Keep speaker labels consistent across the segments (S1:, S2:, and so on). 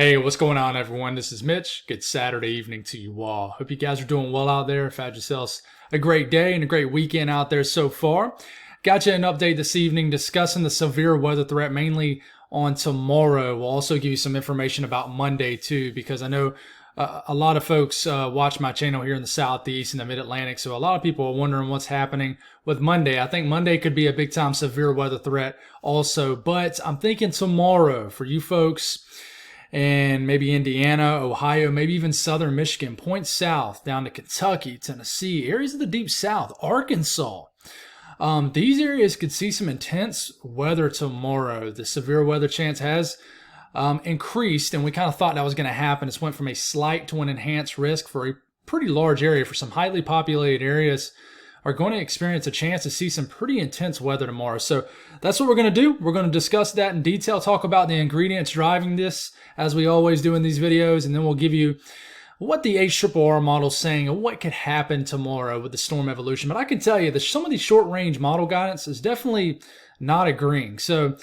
S1: Hey, what's going on, everyone? This is Mitch. Good Saturday evening to you all. Hope you guys are doing well out there. If had yourselves a great day and a great weekend out there so far. Got you an update this evening discussing the severe weather threat mainly on tomorrow. We'll also give you some information about Monday too, because I know a lot of folks watch my channel here in the Southeast and the Mid-Atlantic, so a lot of people are wondering what's happening with Monday. I think Monday could be a big-time severe weather threat also, but I'm thinking tomorrow for you folks and maybe Indiana, Ohio, maybe even southern Michigan, points south down to Kentucky, Tennessee, areas of the deep south, Arkansas. These areas could see some intense weather tomorrow. The severe weather chance has increased, and we kind of thought that was going to happen. It's went from a slight to an enhanced risk for a pretty large area. For some highly populated areas are going to experience a chance to see some pretty intense weather tomorrow. So that's what we're going to do. We're going to discuss that in detail, talk about the ingredients driving this, as we always do in these videos, and then we'll give you what the HRRR model is saying and what could happen tomorrow with the storm evolution. But I can tell you that some of these short-range model guidance is definitely not agreeing. So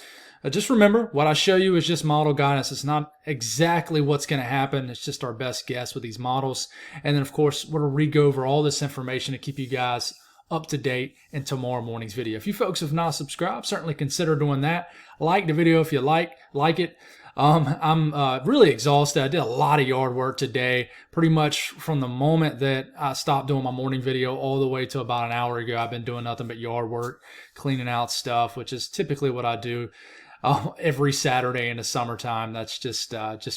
S1: just remember, what I show you is just model guidance. It's not exactly what's going to happen. It's just our best guess with these models. And then, of course, we'll re-go over all this information to keep you guys up to date in tomorrow morning's video. If you folks have not subscribed, certainly consider doing that. Like the video if you like it. I'm really exhausted. I did a lot of yard work today, pretty much from the moment that I stopped doing my morning video all the way to about an hour ago. I've been doing nothing but yard work, cleaning out stuff, which is typically what I do every Saturday in the summertime. That's just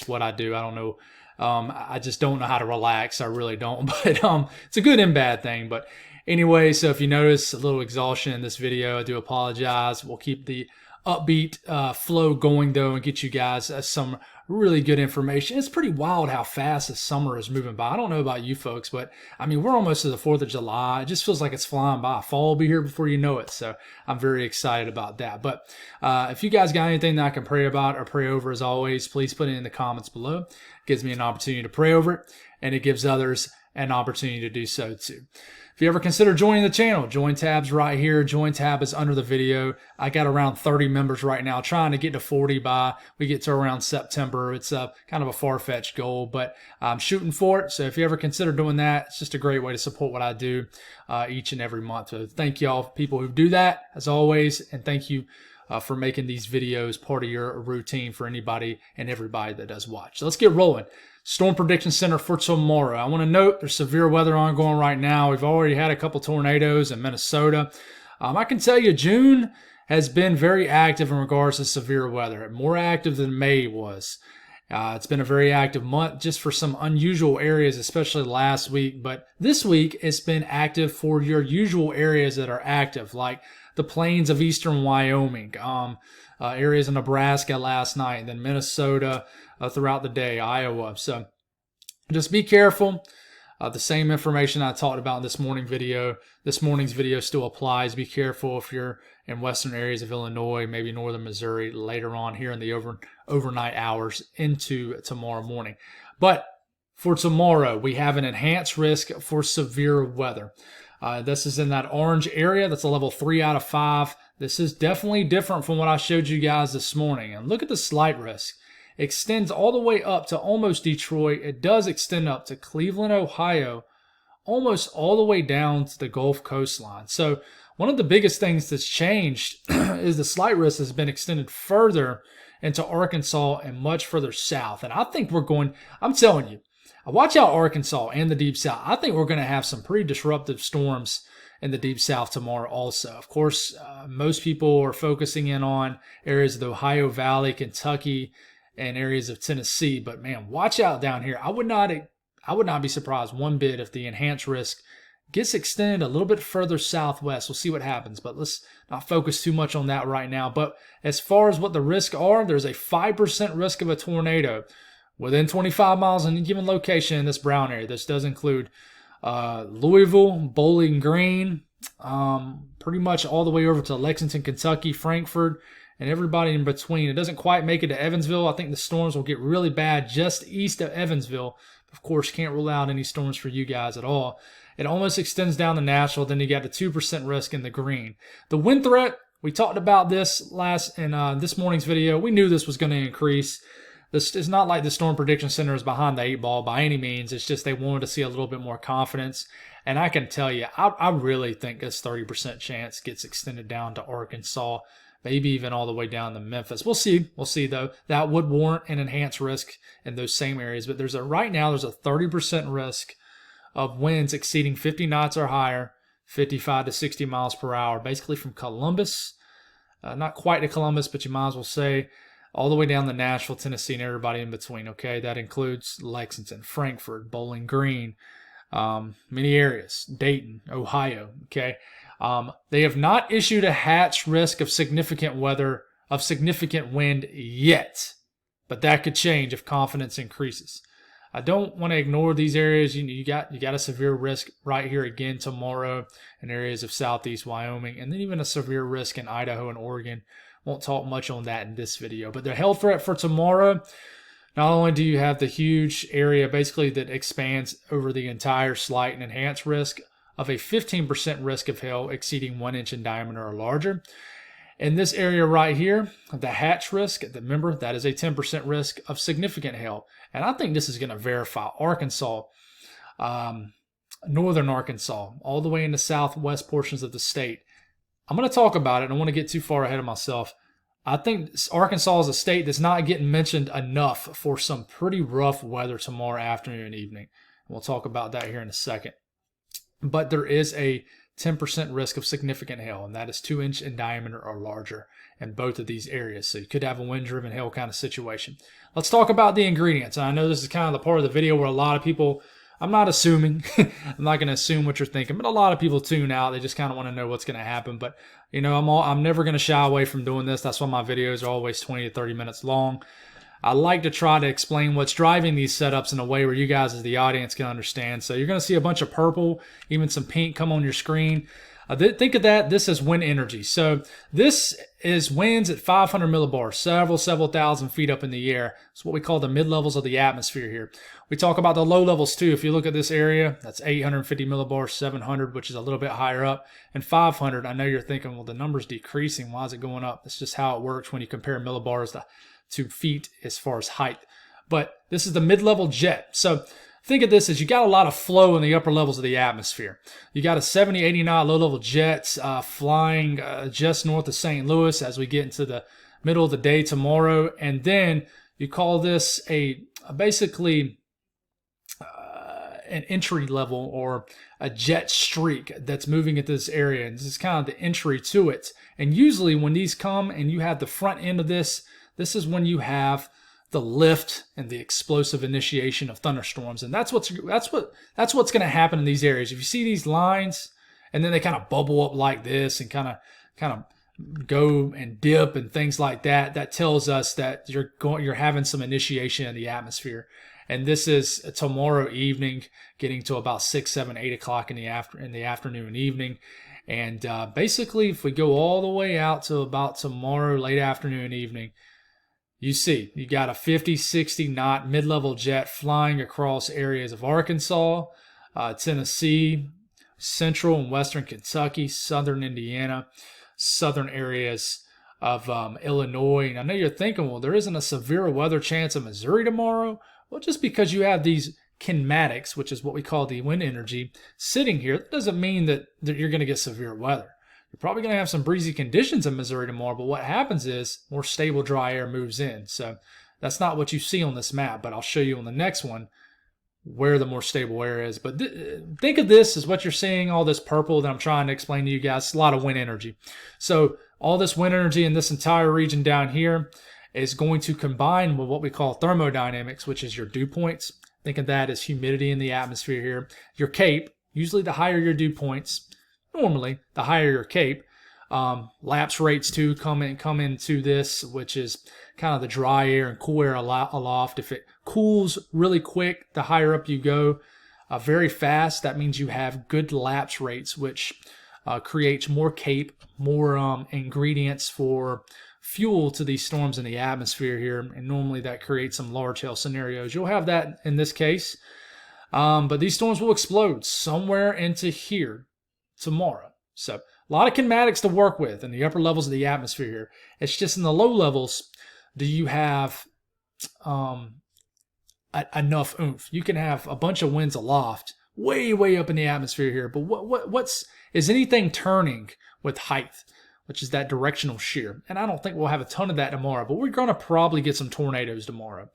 S1: what I do. I don't know. I just don't know how to relax. I really don't, but it's a good and bad thing. But anyway, so if you notice a little exhaustion in this video, I do apologize. We'll keep the upbeat flow going though and get you guys some really good information. It's pretty wild how fast the summer is moving by. I don't know about you folks, but I mean, we're almost to the 4th of July. It just feels like it's flying by. Fall will be here before you know it. So I'm very excited about that. But if you guys got anything that I can pray about or pray over, as always, please put it in the comments below. It gives me an opportunity to pray over it, and it gives others an opportunity to do so too. If you ever consider joining the channel, join tab's right here. Join tab is under the video. I got around 30 members right now, trying to get to 40 by we get to around September. It's kind of a far-fetched goal, but I'm shooting for it. So if you ever consider doing that, it's just a great way to support what I do each and every month. So thank y'all, people who do that, as always, and thank you for making these videos part of your routine for anybody and everybody that does watch. So let's get rolling. Storm Prediction Center for tomorrow. I want to note there's severe weather ongoing right now. We've already had a couple tornadoes in Minnesota. I can tell you June has been very active in regards to severe weather, more active than May was. It's been a very active month just for some unusual areas, especially last week. But this week, it's been active for your usual areas that are active, like the plains of eastern Wyoming, areas in Nebraska last night, and then Minnesota throughout the day, Iowa. So just be careful. The same information I talked about in this morning's video still applies. Be careful if you're in western areas of Illinois, maybe northern Missouri later on here in the overnight hours into tomorrow morning. But for tomorrow, we have an enhanced risk for severe weather. This is in that orange area. That's a level 3 out of 5. This is definitely different from what I showed you guys this morning. And look at the slight risk. Extends all the way up to almost Detroit. It does extend up to Cleveland, Ohio, almost all the way down to the Gulf coastline. So one of the biggest things that's changed is the slight risk has been extended further into Arkansas and much further south. And I think I'm telling you, watch out Arkansas and the Deep South. I think we're going to have some pretty disruptive storms in the Deep South tomorrow also. Of course, most people are focusing in on areas of the Ohio Valley, Kentucky, and areas of Tennessee. But man, watch out down here. I would not be surprised one bit if the enhanced risk gets extended a little bit further southwest. We'll see what happens, but let's not focus too much on that right now. But as far as what the risks are, there's a 5% risk of a tornado within 25 miles in a given location in this brown area. This does include Louisville, Bowling Green, pretty much all the way over to Lexington, Kentucky, Frankfort, and everybody in between. It doesn't quite make it to Evansville. I think the storms will get really bad just east of Evansville. Of course, can't rule out any storms for you guys at all. It almost extends down to Nashville. Then you got the 2% risk in the green. The wind threat, we talked about this in this morning's video. We knew this was going to increase. This is not like the Storm Prediction Center is behind the 8 ball by any means. It's just they wanted to see a little bit more confidence. And I can tell you, I really think this 30% chance gets extended down to Arkansas, maybe even all the way down to Memphis. We'll see. We'll see, though. That would warrant an enhanced risk in those same areas. But right now, there's a 30% risk of winds exceeding 50 knots or higher, 55 to 60 miles per hour, basically from Columbus, not quite to Columbus, but you might as well say, all the way down to Nashville, Tennessee, and everybody in between, okay? That includes Lexington, Frankfort, Bowling Green, many areas, Dayton, Ohio, okay? They have not issued a hatch risk of significant weather, of significant wind yet, but that could change if confidence increases. I don't want to ignore these areas. You got a severe risk right here again tomorrow in areas of southeast Wyoming, and then even a severe risk in Idaho and Oregon. Won't talk much on that in this video, but the hail threat for tomorrow, not only do you have the huge area basically that expands over the entire slight and enhanced risk of a 15% risk of hail exceeding 1 inch in diameter or larger. In this area right here, the hatch risk, remember, that is a 10% risk of significant hail. And I think this is going to verify Arkansas, northern Arkansas, all the way in the southwest portions of the state. I'm going to talk about it. I don't want to get too far ahead of myself. I think Arkansas is a state that's not getting mentioned enough for some pretty rough weather tomorrow afternoon and evening. We'll talk about that here in a second. But there is a 10% risk of significant hail, and that is 2 inch in diameter or larger in both of these areas. So you could have a wind-driven hail kind of situation. Let's talk about the ingredients. And I know this is kind of the part of the video where a lot of people, I'm not assuming, I'm not going to assume what you're thinking, but a lot of people tune out. They just kind of want to know what's going to happen. But, you know, I'm never going to shy away from doing this. That's why my videos are always 20 to 30 minutes long. I like to try to explain what's driving these setups in a way where you guys as the audience can understand. So you're going to see a bunch of purple, even some pink come on your screen. Think of that, this is wind energy. So this is winds at 500 millibars, several thousand feet up in the air. It's what we call the mid-levels of the atmosphere here. We talk about the low levels too. If you look at this area, that's 850 millibars, 700, which is a little bit higher up, and 500. I know you're thinking, well, the number's decreasing. Why is it going up? That's just how it works when you compare millibars to feet as far as height. But this is the mid-level jet. So think of this as you got a lot of flow in the upper levels of the atmosphere. You got a 70, 80 knot low-level jet flying just north of St. Louis as we get into the middle of the day tomorrow. And then you call this basically an entry level or a jet streak that's moving at this area. And this is kind of the entry to it. And usually when these come and you have the front end of this is when you have the lift and the explosive initiation of thunderstorms. And that's what's going to happen in these areas. If you see these lines and then they kind of bubble up like this and kind of go and dip and things like that, that tells us that you're having some initiation in the atmosphere. And this is tomorrow evening, getting to about 6, 7, 8 o'clock in the afternoon and evening. And basically, if we go all the way out to about tomorrow, late afternoon, evening, you see, you got a 50, 60 knot mid-level jet flying across areas of Arkansas, Tennessee, central and western Kentucky, southern Indiana, southern areas of Illinois. And I know you're thinking, well, there isn't a severe weather chance in Missouri tomorrow. Well, just because you have these kinematics, which is what we call the wind energy, sitting here, that doesn't mean that you're going to get severe weather. You're probably going to have some breezy conditions in Missouri tomorrow, but what happens is more stable, dry air moves in. So that's not what you see on this map, but I'll show you on the next one where the more stable air is. But think of this as what you're seeing, all this purple that I'm trying to explain to you guys. It's a lot of wind energy. So all this wind energy in this entire region down here is going to combine with what we call thermodynamics, which is your dew points. Think of that as humidity in the atmosphere here. Your CAPE, usually the higher your dew points, normally, the higher your CAPE. Lapse rates too come into this, which is kind of the dry air and cool air aloft. If it cools really quick, the higher up you go. Very fast, that means you have good lapse rates, which creates more CAPE, more ingredients for fuel to these storms in the atmosphere here. And normally that creates some large hail scenarios. You'll have that in this case. But these storms will explode somewhere into here tomorrow. So a lot of kinematics to work with in the upper levels of the atmosphere here. It's just in the low levels do you have enough oomph. You can have a bunch of winds aloft, way up in the atmosphere here. But is anything turning with height, which is that directional shear? And I don't think we'll have a ton of that tomorrow, but we're going to probably get some tornadoes tomorrow.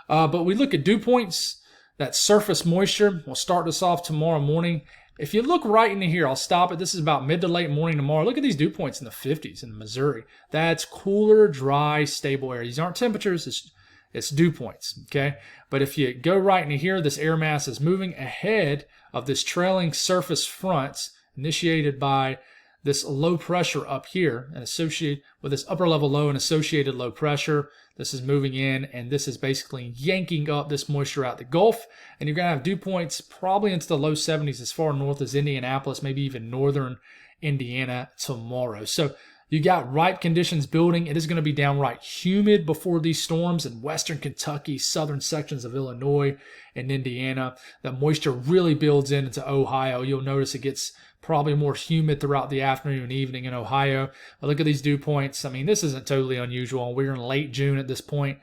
S1: But we look at dew points, that surface moisture. We'll start this off tomorrow morning. If you look right into here, I'll stop it. This is about mid to late morning tomorrow. Look at these dew points in the 50s in Missouri. That's cooler, dry, stable air. These aren't temperatures. It's dew points, okay? But if you go right into here, this air mass is moving ahead of this trailing surface front initiated by this low pressure up here and associated with this upper level low and associated low pressure. This is moving in, and this is basically yanking up this moisture out the Gulf. And you're going to have dew points probably into the low 70s as far north as Indianapolis, maybe even northern Indiana tomorrow. So you got ripe conditions building. It is going to be downright humid before these storms in western Kentucky, southern sections of Illinois and Indiana. The moisture really builds into Ohio. You'll notice it gets probably more humid throughout the afternoon and evening in Ohio. But look at these dew points. I mean, this isn't totally unusual. We're in late June at this point,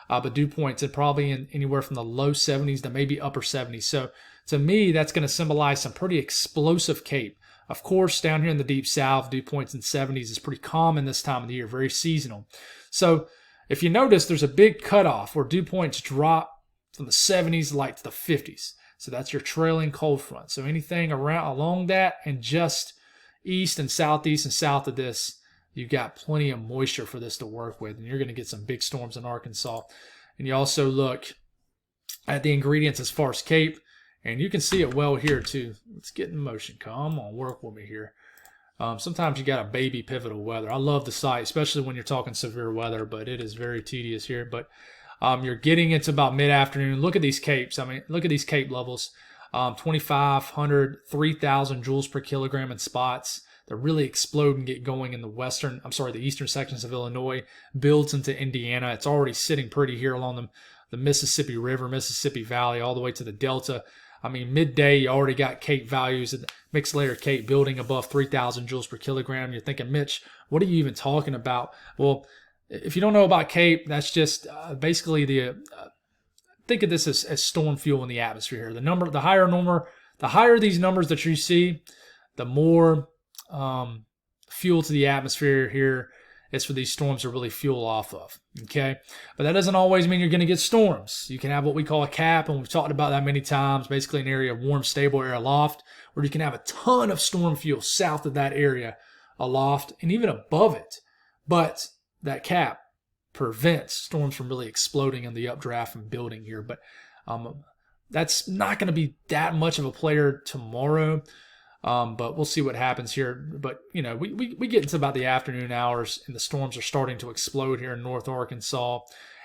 S1: but dew points are probably in anywhere from the low 70s to maybe upper 70s. So to me, that's going to symbolize some pretty explosive Cape. Of course, down here in the deep south, dew points in 70s is pretty common this time of the year, very seasonal. So if you notice, there's a big cutoff where dew points drop from the 70s like to the 50s. So that's your trailing cold front. So anything around along that and just east and southeast and south of this, you've got plenty of moisture for this to work with, and you're going to get some big storms in Arkansas. And you also look at the ingredients as far as Cape, and you can see it well here too. Let's get in motion. Come on, work with me here. Sometimes you got a baby pivotal weather. I love the sight, especially when you're talking severe weather, but it is very tedious here. But you're getting into about mid-afternoon. Look at these Capes. I mean, look at these Cape levels. 2,500, 3,000 joules per kilogram in spots. They really explode and get going in the eastern sections of Illinois, builds into Indiana. It's already sitting pretty here along the Mississippi River, Mississippi Valley, all the way to the Delta. I mean, midday, you already got Cape values, mixed layer Cape building above 3,000 joules per kilogram. You're thinking, Mitch, what are you even talking about? Well, if you don't know about Cape, that's just basically think of this as storm fuel in the atmosphere here. The higher these numbers that you see, the more fuel to the atmosphere here is for these storms to really fuel off of, okay? But that doesn't always mean you're going to get storms. You can have what we call a cap, and we've talked about that many times, basically an area of warm, stable air aloft, where you can have a ton of storm fuel south of that area aloft and even above it. But that cap prevents storms from really exploding in the updraft and building here. But that's not going to be that much of a player tomorrow. But we'll see what happens here. But, you know, we get into about the afternoon hours, and the storms are starting to explode here in North Arkansas.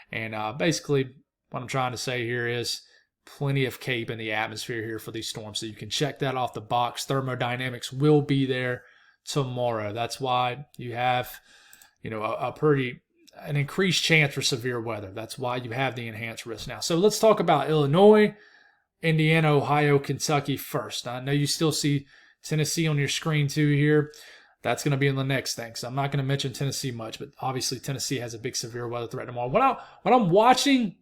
S1: And basically what I'm trying to say here is plenty of Cape in the atmosphere here for these storms. So you can check that off the box. Thermodynamics will be there tomorrow. That's why you have, you know, an increased chance for severe weather. That's why you have the enhanced risk now. So let's talk about Illinois, Indiana, Ohio, Kentucky first. I know you still see Tennessee on your screen too here. That's going to be in the next thing. So I'm not going to mention Tennessee much, but obviously Tennessee has a big severe weather threat tomorrow. What I'm watching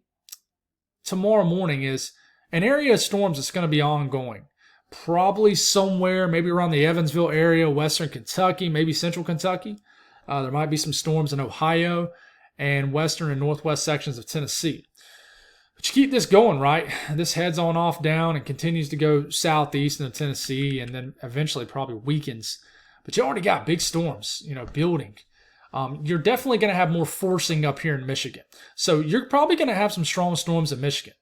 S1: tomorrow morning is an area of storms that's going to be ongoing. Probably somewhere, maybe around the Evansville area, western Kentucky, maybe central Kentucky. There might be some storms in Ohio and western and northwest sections of Tennessee. But you keep this going, right? This heads on off down and continues to go southeast into Tennessee, and then eventually probably weakens. But you already got big storms, you know, building. You're definitely going to have more forcing up here in Michigan. So you're probably going to have some strong storms in Michigan.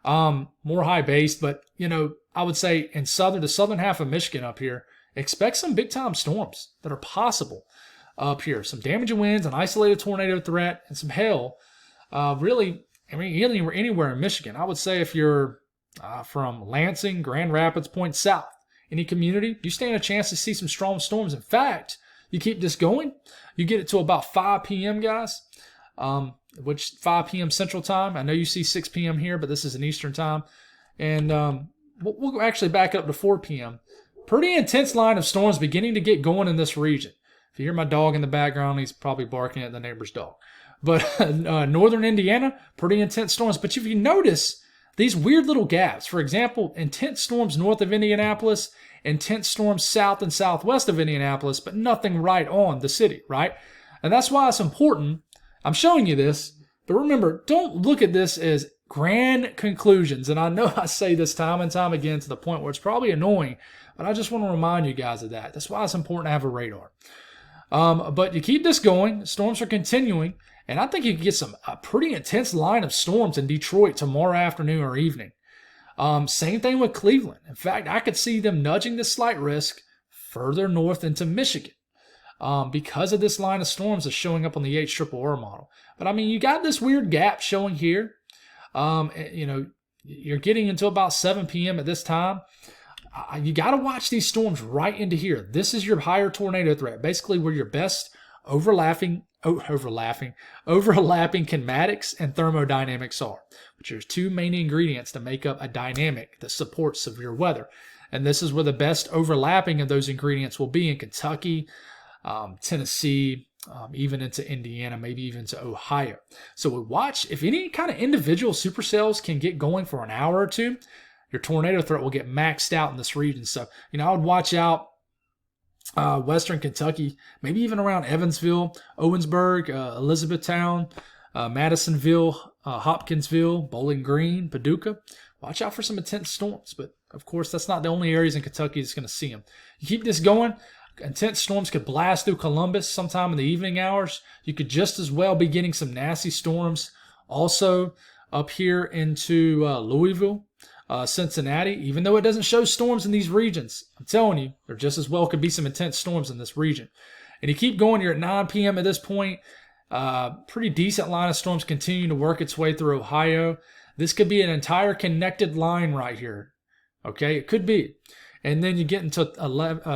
S1: More high-based, but, you know, I would say in the southern half of Michigan up here, expect some big-time storms that are possible up here. Some damaging winds, an isolated tornado threat, and some hail. Really, I mean, anywhere in Michigan. I would say if you're from Lansing, Grand Rapids, point south, any community, you stand a chance to see some strong storms. In fact, you keep this going, you get it to about 5 p.m., guys, which 5 p.m. Central Time. I know you see 6 p.m. here, but this is an Eastern Time. And we'll actually back it up to 4 p.m. Pretty intense line of storms beginning to get going in this region. If you hear my dog in the background, he's probably barking at the neighbor's dog. But northern Indiana, pretty intense storms. But if you notice these weird little gaps, for example, intense storms north of Indianapolis, intense storms south and southwest of Indianapolis, but nothing right on the city, right? And that's why it's important. I'm showing you this, but remember, don't look at this as grand conclusions. And I know I say this time and time again to the point where it's probably annoying, but I just want to remind you guys of that. That's why it's important to have a radar. But you keep this going. Storms are continuing. And I think you can get a pretty intense line of storms in Detroit tomorrow afternoon or evening. Same thing with Cleveland. In fact, I could see them nudging this slight risk further north into Michigan because of this line of storms that's showing up on the HRRR model. But I mean, you got this weird gap showing here. You're getting into about 7 p.m. at this time. You got to watch these storms right into here. This is your higher tornado threat, basically where your best overlapping kinematics and thermodynamics are, which are two main ingredients to make up a dynamic that supports severe weather. And this is where the best overlapping of those ingredients will be in Kentucky, Tennessee, even into Indiana, maybe even to Ohio. So we watch, if any kind of individual supercells can get going for an hour or two, your tornado threat will get maxed out in this region. So, I would watch out western Kentucky, maybe even around Evansville, Owensburg, Elizabethtown, Madisonville, Hopkinsville, Bowling Green, Paducah. Watch out for some intense storms. But, of course, that's not the only areas in Kentucky that's going to see them. You keep this going, intense storms could blast through Columbus sometime in the evening hours. You could just as well be getting some nasty storms also up here into Louisville, Cincinnati, even though it doesn't show storms in these regions. I'm telling you, there just as well could be some intense storms in this region. And you keep going, you're at 9 p.m. at this point. Pretty decent line of storms continuing to work its way through Ohio. This could be an entire connected line right here. Okay, it could be. And then you get into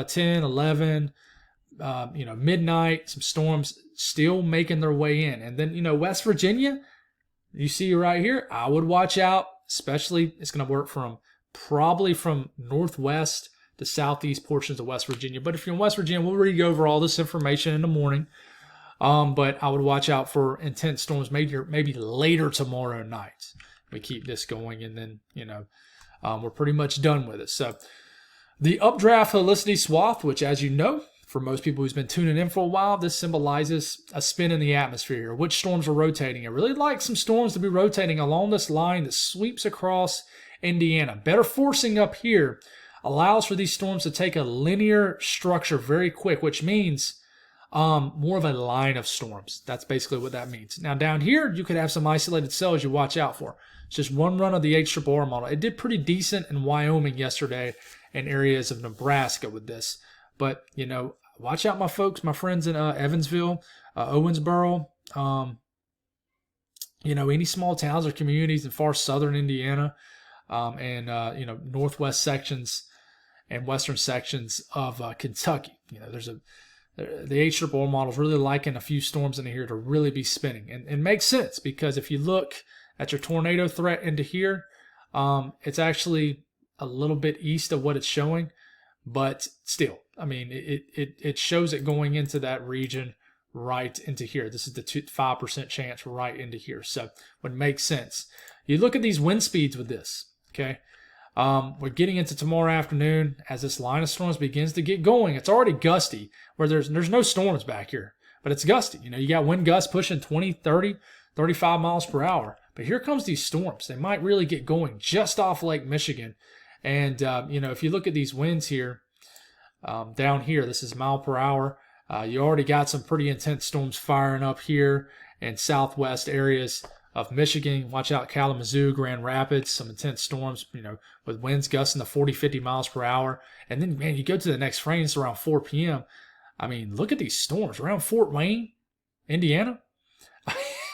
S1: 10, 11, midnight, some storms still making their way in. And then, West Virginia, you see right here, I would watch out. Especially, it's going to work probably from northwest to southeast portions of West Virginia. But if you're in West Virginia, we'll read over all this information in the morning. But I would watch out for intense storms maybe later tomorrow night. We keep this going, and then, we're pretty much done with it. So the updraft helicity swath, which, as you know, for most people who's been tuning in for a while, this symbolizes a spin in the atmosphere here. Which storms are rotating? I really like some storms to be rotating along this line that sweeps across Indiana. Better forcing up here allows for these storms to take a linear structure very quick, which means more of a line of storms. That's basically what that means. Now down here, you could have some isolated cells you watch out for. It's just one run of the HRRR model. It did pretty decent in Wyoming yesterday and areas of Nebraska with this. But, watch out, my friends in Evansville, Owensboro, any small towns or communities in far southern Indiana, and northwest sections and western sections of Kentucky. The HRRR model is really liking a few storms in here to really be spinning. And it makes sense because if you look at your tornado threat into here, it's actually a little bit east of what it's showing, but still, I mean, it shows it going into that region right into here. This is the 5% chance right into here. So it would make sense. You look at these wind speeds with this, okay? We're getting into tomorrow afternoon as this line of storms begins to get going. It's already gusty where there's no storms back here, but it's gusty. You got wind gusts pushing 20, 30, 35 miles per hour. But here comes these storms. They might really get going just off Lake Michigan. And, if you look at these winds here, down here, this is mile per hour. You already got some pretty intense storms firing up here in southwest areas of Michigan. Watch out, Kalamazoo, Grand Rapids, some intense storms, with winds gusting to 40, 50 miles per hour. And then, man, you go to the next frame, it's around 4 p.m. I mean, look at these storms around Fort Wayne, Indiana.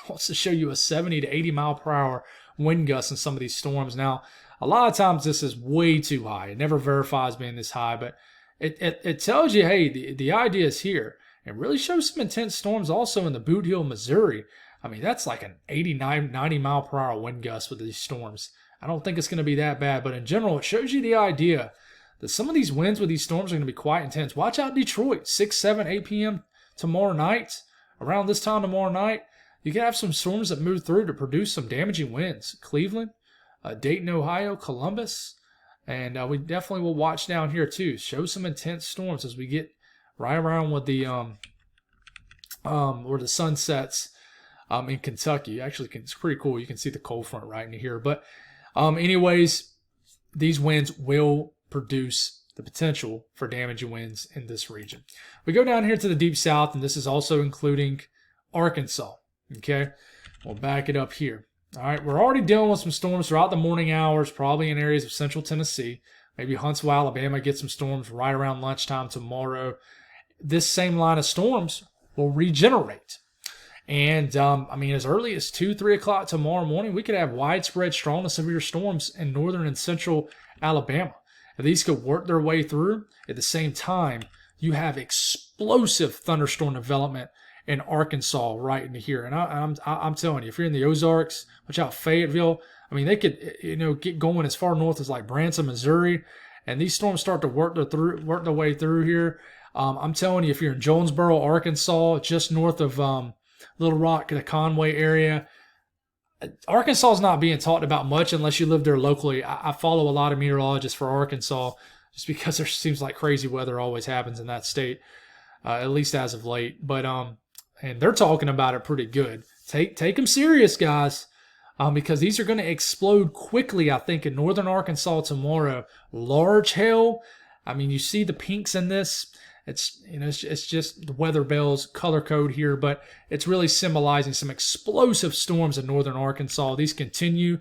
S1: Wants to show you a 70 to 80 mile per hour wind gust in some of these storms. Now, a lot of times this is way too high. It never verifies being this high, but it tells you, hey, the idea is here. It really shows some intense storms also in the Boot Hill, Missouri. I mean, that's like an 89, 90 mile per hour wind gust with these storms. I don't think it's going to be that bad, but in general, it shows you the idea that some of these winds with these storms are going to be quite intense. Watch out, Detroit, 6, 7, 8 p.m. tomorrow night. Around this time tomorrow night, you can have some storms that move through to produce some damaging winds. Cleveland, Dayton, Ohio, Columbus, and we definitely will watch down here too. Show some intense storms as we get right around with the where the sun sets in Kentucky. Actually, it's pretty cool. You can see the cold front right in here. But anyways, these winds will produce the potential for damaging winds in this region. We go down here to the deep south, and this is also including Arkansas. Okay, we'll back it up here. All right, we're already dealing with some storms throughout the morning hours, probably in areas of central Tennessee. Maybe Huntsville, Alabama, get some storms right around lunchtime tomorrow. This same line of storms will regenerate. And, I mean, as early as 2, 3 o'clock tomorrow morning, we could have widespread strong to severe storms in northern and central Alabama. And these could work their way through. At the same time, you have explosive thunderstorm development in Arkansas right into here. And I'm telling you, if you're in the Ozarks, watch out, Fayetteville. I mean, they could, get going as far north as like Branson, Missouri. And these storms start to work their way through here. I'm telling you, if you're in Jonesboro, Arkansas, just north of Little Rock, the Conway area, Arkansas is not being talked about much unless you live there locally. I follow a lot of meteorologists for Arkansas just because there seems like crazy weather always happens in that state, at least as of late. But and they're talking about it pretty good. Take them serious, guys, because these are going to explode quickly, I think, in northern Arkansas tomorrow. Large hail. I mean, you see the pinks in this. It's it's just the weather bells color code here, but it's really symbolizing some explosive storms in northern Arkansas. These continue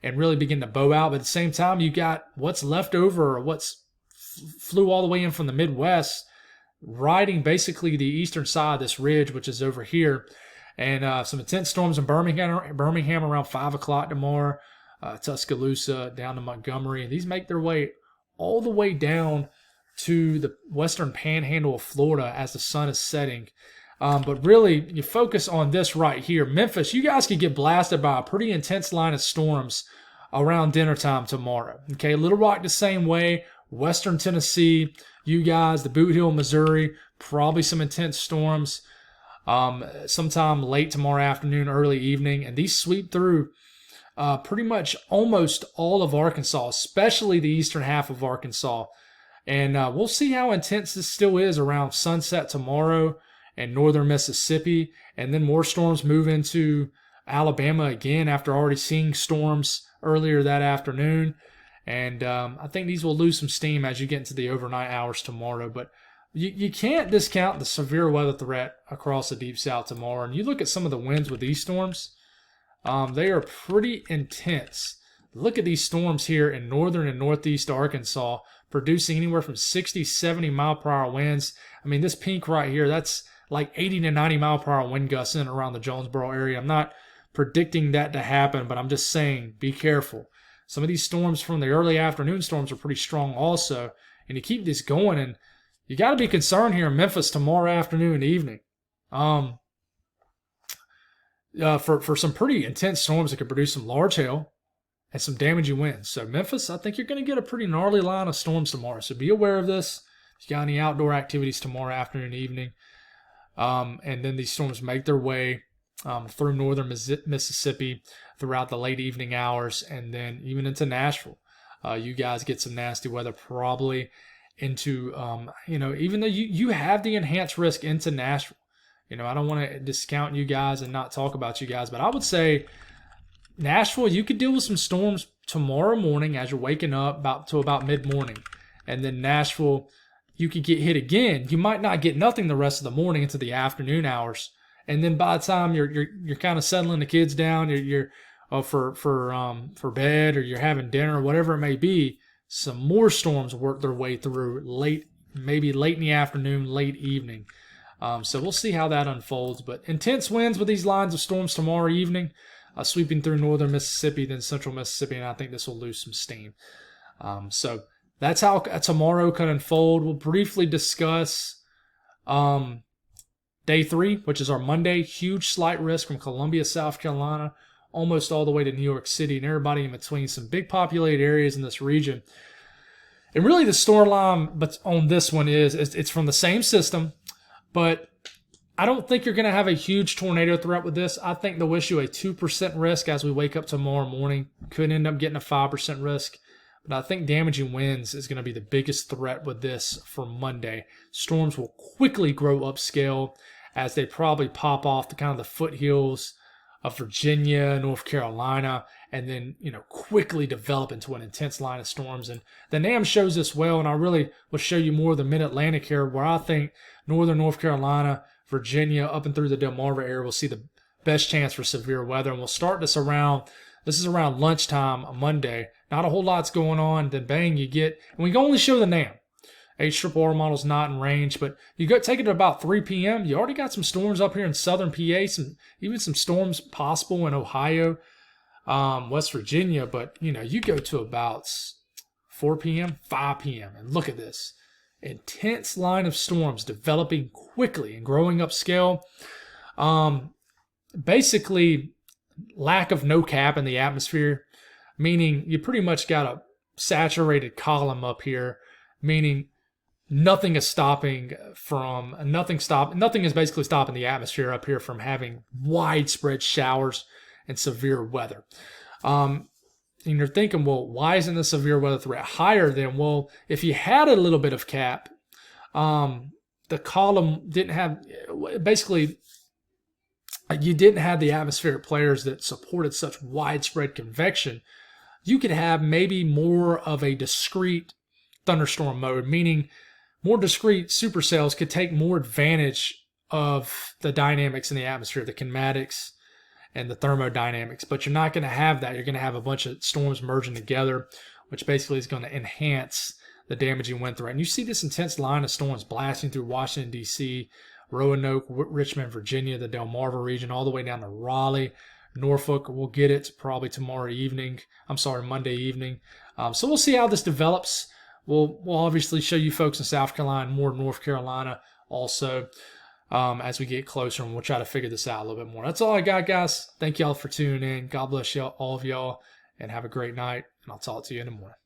S1: and really begin to bow out, but at the same time, you got what's left over or what's flew all the way in from the Midwest, riding basically the eastern side of this ridge, which is over here, and some intense storms in Birmingham around 5 o'clock tomorrow, Tuscaloosa down to Montgomery, and these make their way all the way down to the western panhandle of Florida as the sun is setting. But really, you focus on this right here. Memphis, you guys could get blasted by a pretty intense line of storms around dinner time tomorrow. Okay, Little Rock the same way. Western Tennessee, you guys, the Boot Hill, Missouri, probably some intense storms sometime late tomorrow afternoon, early evening. And these sweep through pretty much almost all of Arkansas, especially the eastern half of Arkansas. And we'll see how intense this still is around sunset tomorrow and northern Mississippi. And then more storms move into Alabama again after already seeing storms earlier that afternoon. And I think these will lose some steam as you get into the overnight hours tomorrow. But you can't discount the severe weather threat across the Deep South tomorrow. And you look at some of the winds with these storms, they are pretty intense. Look at these storms here in northern and northeast Arkansas, producing anywhere from 60, 70 mile per hour winds. I mean, this pink right here, that's like 80 to 90 mile per hour wind gusts in around the Jonesboro area. I'm not predicting that to happen, but I'm just saying be careful. Some of these storms from the early afternoon storms are pretty strong also, and you keep this going, and you got to be concerned here in Memphis tomorrow afternoon and evening. For some pretty intense storms that could produce some large hail and some damaging winds. So Memphis, I think you're going to get a pretty gnarly line of storms tomorrow. So be aware of this. If you got any outdoor activities tomorrow afternoon and evening. And then these storms make their way through northern Mississippi throughout the late evening hours, and then even into Nashville. You guys get some nasty weather probably into, even though you have the enhanced risk into Nashville. I don't want to discount you guys and not talk about you guys, but I would say Nashville, you could deal with some storms tomorrow morning as you're waking up about mid-morning. And then Nashville, you could get hit again. You might not get nothing the rest of the morning into the afternoon hours. And then by the time you're kind of settling the kids down, you're for bed, or you're having dinner or whatever it may be, some more storms work their way through maybe late in the afternoon, late evening. So we'll see how that unfolds. But intense winds with these lines of storms tomorrow evening, sweeping through northern Mississippi, then central Mississippi, and I think this will lose some steam. So that's how tomorrow could unfold. We'll briefly discuss day 3, which is our Monday. Huge slight risk from Columbia, South Carolina, almost all the way to New York City, and everybody in between. Some big populated areas in this region. And really the storyline on this one is it's from the same system, but I don't think you're going to have a huge tornado threat with this. I think they'll issue a 2% risk as we wake up tomorrow morning. Could end up getting a 5% risk. But I think damaging winds is going to be the biggest threat with this for Monday. Storms will quickly grow upscale as they probably pop off the kind of the foothills of Virginia, North Carolina, and then, quickly develop into an intense line of storms. And the NAM shows this well, and I really will show you more of the mid-Atlantic here, where I think northern North Carolina, Virginia, up and through the Delmarva area will see the best chance for severe weather. And we'll start this is around lunchtime Monday. Not a whole lot's going on. Then bang, you get, and we can only show the NAM. HRRR model's not in range, but you go take it to about 3 p.m. You already got some storms up here in southern PA, even some storms possible in Ohio, West Virginia. But, you go to about 4 p.m., 5 p.m., and look at this. Intense line of storms developing quickly and growing upscale. Basically, lack of no cap in the atmosphere, meaning you pretty much got a saturated column up here, meaning nothing is basically stopping the atmosphere up here from having widespread showers and severe weather. And you're thinking, well, why isn't the severe weather threat higher then? Well, if you had a little bit of cap, the column didn't have, basically, you didn't have the atmospheric players that supported such widespread convection. You could have maybe more of a discrete thunderstorm mode, meaning more discrete supercells could take more advantage of the dynamics in the atmosphere, the kinematics and the thermodynamics. But you're not going to have that. You're going to have a bunch of storms merging together, which basically is going to enhance the damaging wind threat. And you see this intense line of storms blasting through Washington, D.C., Roanoke, Richmond, Virginia, the Delmarva region, all the way down to Raleigh, Norfolk. We'll get it probably Monday evening. So we'll see how this develops. We'll obviously show you folks in South Carolina, more North Carolina also as we get closer, and we'll try to figure this out a little bit more. That's all I got, guys. Thank y'all for tuning in. God bless y'all, all of y'all, and have a great night, and I'll talk to you in the morning.